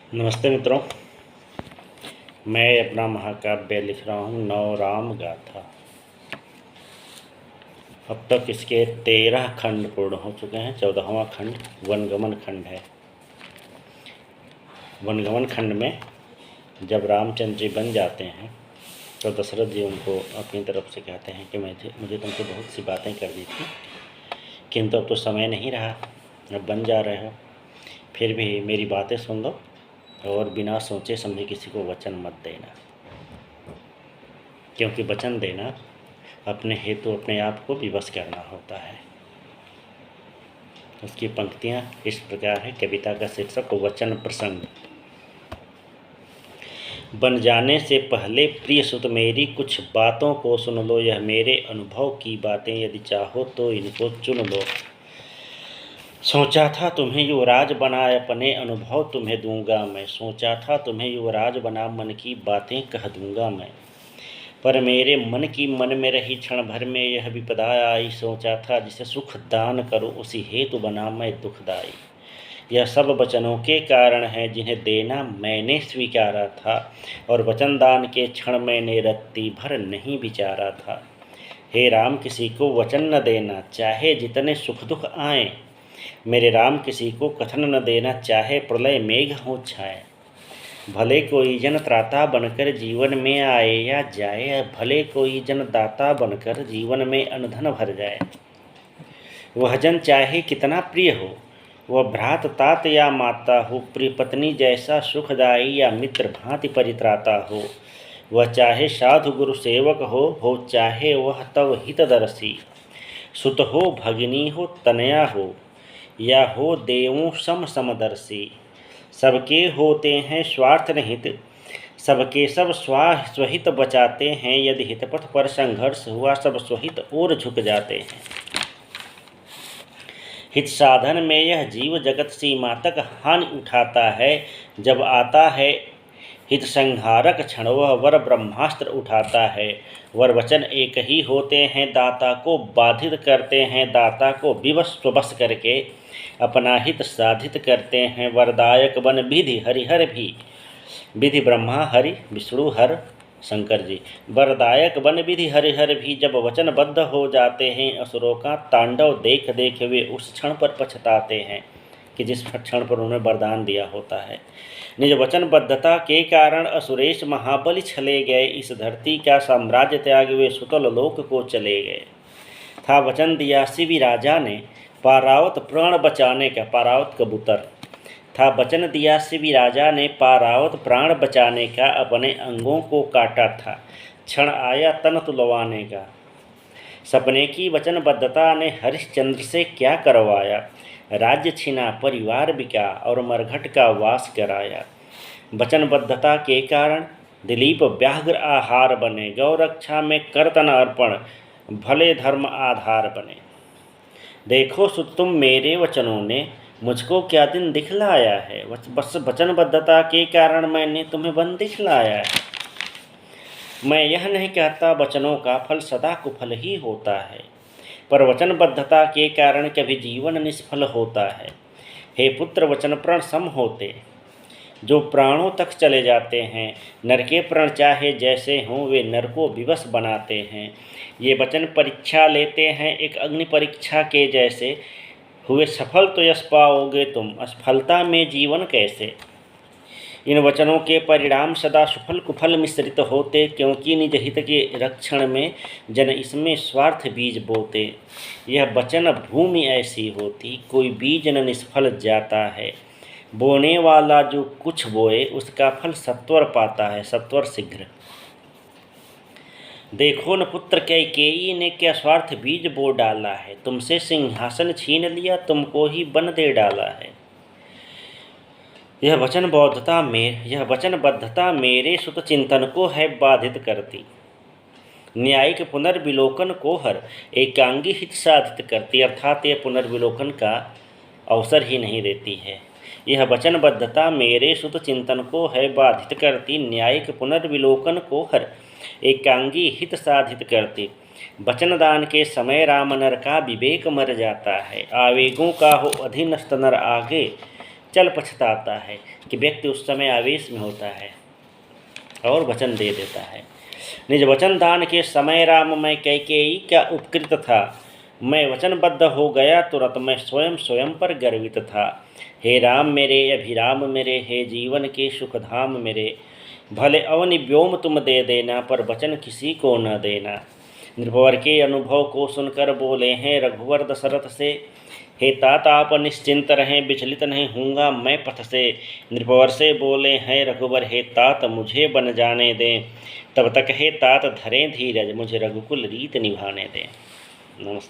नमस्ते मित्रों, मैं अपना महाकाव्य लिख रहा हूँ नवराम गाथा। अब तक इसके 13 खंड पूर्ण हो चुके हैं। 14वां खंड वनगमन खंड है। वनगमन खंड में जब रामचंद्र जी बन जाते हैं तो दशरथ जी उनको अपनी तरफ से कहते हैं कि मुझे तुमसे बहुत सी बातें करनी थी, किंतु अब तो समय नहीं रहा, अब बन जा रहे हो, फिर भी मेरी बातें सुन लो और बिना सोचे समझे किसी को वचन मत देना, क्योंकि वचन देना अपने हेतु अपने आप को विवश करना होता है। उसकी पंक्तियाँ इस प्रकार है। कविता का शीर्षक वचन प्रसंग। बन जाने से पहले प्रिय सुत मेरी कुछ बातों को सुन लो, यह मेरे अनुभव की बातें, यदि चाहो तो इनको चुन लो। सोचा था तुम्हें युवराज बना, अपने अनुभव तुम्हें दूंगा मैं। सोचा था तुम्हें युवराज बना, मन की बातें कह दूंगा मैं। पर मेरे मन में रही क्षण भर में यह विपदा आई। सोचा था जिसे सुख दान करो, उसी हेतु बना मैं दुखदाई। यह सब वचनों के कारण है जिन्हें देना मैंने स्वीकारा था, और वचन दान के क्षण मैंने रत्ती भर नहीं विचारा था। हे राम, किसी को वचन न देना, चाहे जितने सुख दुख आए। मेरे राम, किसी को कथन न देना, चाहे प्रलय मेघ हो छाए। भले कोई जन त्राता बनकर जीवन में आए या जाए, भले कोई जन दाता बनकर जीवन में अनधन भर जाए। वह जन चाहे कितना प्रिय हो, वह भ्रात तात या माता हो, प्रिय पत्नी जैसा सुखदायी या मित्र भांति परित्राता हो। वह चाहे साधु गुरु सेवक हो चाहे वह तव हितदर्शी। सुत हो, भगिनी हो, तनया हो, या हो देवों सम समदर्शी। सबके होते हैं स्वार्थ निहित, सबके सब स्वहित बचाते हैं। यदि हितपथ पर संघर्ष हुआ, सब स्वहित ओर झुक जाते हैं। हित साधन में यह जीव जगत सीमा तक हानि उठाता है। जब आता है हित संहारक क्षण, वह वर ब्रह्मास्त्र उठाता है। वर वचन एक ही होते हैं, दाता को बाधित करते हैं। दाता को विवश स्ववश करके अपना हित साधित करते हैं। वरदायक बन विधि हरिहर भी, विधि ब्रह्मा हरि विष्णु हर शंकर जी। वरदायक बन विधि हरिहर भी, जब वचनबद्ध हो जाते हैं। असुरों का तांडव देख देख वे उस क्षण पर पछताते हैं कि जिस क्षण पर उन्हें वरदान दिया होता है। निज वचनबद्धता के कारण असुरेश महाबली छले गए। इस धरती का साम्राज्य त्याग वे सुतल लोक को चले गए। था वचन दिया शिवी राजा ने, पारावत प्राण बचाने का। पारावत कबूतर। था वचन दिया शिवी राजा ने, पारावत प्राण बचाने का। अपने अंगों को काटा था, क्षण आया तन तुलवाने का। सपने की वचनबद्धता ने हरिश्चंद्र से क्या करवाया। राज्य छीना, परिवार बिका, और मरघट का वास कराया। वचनबद्धता के कारण दिलीप व्याघ्र आहार बने। गौरक्षा में करतन अर्पण, भले धर्म आधार बने। देखो सुत, तुम मेरे वचनों ने मुझको क्या दिन दिखलाया है। बस वचनबद्धता के कारण मैंने तुम्हें वन दिखलाया है। मैं यह नहीं कहता वचनों का फल सदा कुफल ही होता है, पर वचनबद्धता के कारण कभी जीवन निष्फल होता है। हे पुत्र, वचन प्रण सम होते, जो प्राणों तक चले जाते हैं। नर के प्रण चाहे जैसे हों, वे नर को विवश बनाते हैं। ये वचन परीक्षा लेते हैं एक अग्नि परीक्षा के जैसे। हुए सफल तो यश पाओगे तुम, असफलता में जीवन कैसे। इन वचनों के परिणाम सदा सुफल कुफल मिश्रित होते, क्योंकि निज हित के रक्षण में जन इसमें स्वार्थ बीज बोते। यह वचन भूमि ऐसी होती, कोई बीज न निष्फल जाता है। बोने वाला जो कुछ बोए, उसका फल सत्वर पाता है, सत्वर शीघ्र। देखो न पुत्र, कैकेयी ने क्या स्वार्थ बीज बो डाला है। तुमसे सिंहासन छीन लिया, तुमको ही वन दे डाला है। यह वचनबद्धता मेरे सुत चिंतन को है बाधित करती। न्यायिक पुनर्विलोकन को हर एकांगी हित साधित करती, अर्थात यह पुनर्विलोकन का अवसर ही नहीं देती है। यह वचनबद्धता मेरे सुत चिंतन को है बाधित करती। न्यायिक पुनर्विलोकन को हर एकांगी हित साधित करती। वचनदान के समय राम नर का विवेक मर जाता है। आवेगों का हो अधीनस्थ नर आगे, चल पछताता है कि व्यक्ति उस समय आवेश में होता है और वचन दे देता है। निज वचन दान के समय राम मैं कैकेयी क्या उपकृत था, मैं वचनबद्ध हो गया तुरंत मैं स्वयं स्वयं पर गर्वित था। हे राम मेरे अभिराम मेरे, हे जीवन के सुखधाम मेरे, भले अवनि व्योम तुम दे देना पर वचन किसी को न देना। नृपवर के अनुभव को सुनकर बोले हैं रघुवर दशरथ से, हे तात आप निश्चिंत रहें विचलित नहीं हूँगा मैं पथ से। नृपवर से बोले हैं रघुवर, हे तात मुझे बन जाने दें, तब तक हे तात धरें धीरज मुझे रघुकुल रीत निभाने दें। नमस्ते।